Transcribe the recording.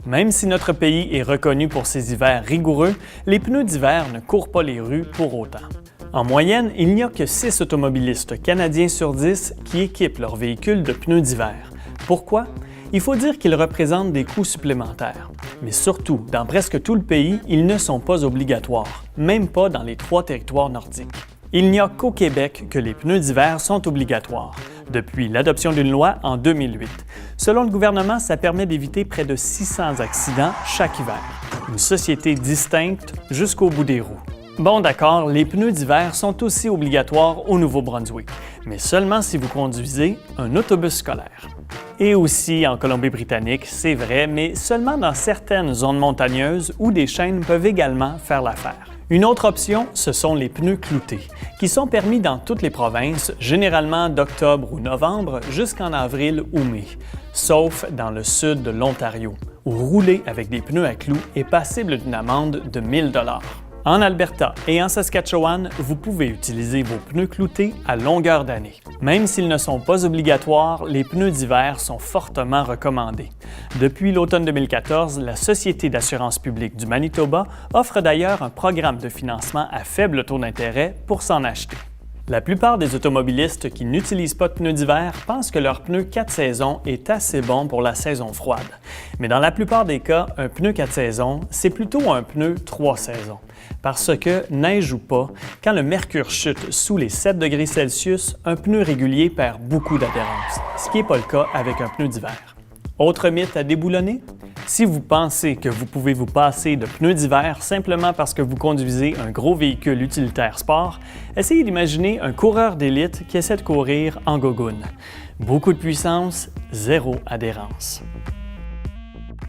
Même si notre pays est reconnu pour ses hivers rigoureux, les pneus d'hiver ne courent pas les rues pour autant. En moyenne, il n'y a que 6 automobilistes canadiens sur 10 qui équipent leur véhicule de pneus d'hiver. Pourquoi? Il faut dire qu'ils représentent des coûts supplémentaires. Mais surtout, dans presque tout le pays, ils ne sont pas obligatoires, même pas dans les 3 territoires nordiques. Il n'y a qu'au Québec que les pneus d'hiver sont obligatoires, depuis l'adoption d'une loi en 2008. Selon le gouvernement, ça permet d'éviter près de 600 accidents chaque hiver. Une société distincte jusqu'au bout des roues. Bon d'accord, les pneus d'hiver sont aussi obligatoires au Nouveau-Brunswick, mais seulement si vous conduisez un autobus scolaire. Et aussi en Colombie-Britannique, c'est vrai, mais seulement dans certaines zones montagneuses où des chaînes peuvent également faire l'affaire. Une autre option, ce sont les pneus cloutés, qui sont permis dans toutes les provinces, généralement d'octobre ou novembre jusqu'en avril ou mai, sauf dans le sud de l'Ontario, où rouler avec des pneus à clous est passible d'une amende de 1 000 $. En Alberta et en Saskatchewan, vous pouvez utiliser vos pneus cloutés à longueur d'année. Même s'ils ne sont pas obligatoires, les pneus d'hiver sont fortement recommandés. Depuis l'automne 2014, la Société d'assurance publique du Manitoba offre d'ailleurs un programme de financement à faible taux d'intérêt pour s'en acheter. La plupart des automobilistes qui n'utilisent pas de pneus d'hiver pensent que leur pneu 4 saisons est assez bon pour la saison froide. Mais dans la plupart des cas, un pneu 4 saisons, c'est plutôt un pneu 3 saisons. Parce que, neige ou pas, quand le mercure chute sous les 7 degrés Celsius, un pneu régulier perd beaucoup d'adhérence, ce qui n'est pas le cas avec un pneu d'hiver. Autre mythe à déboulonner? Si vous pensez que vous pouvez vous passer de pneus d'hiver simplement parce que vous conduisez un gros véhicule utilitaire sport, essayez d'imaginer un coureur d'élite qui essaie de courir en gogoune. Beaucoup de puissance, zéro adhérence.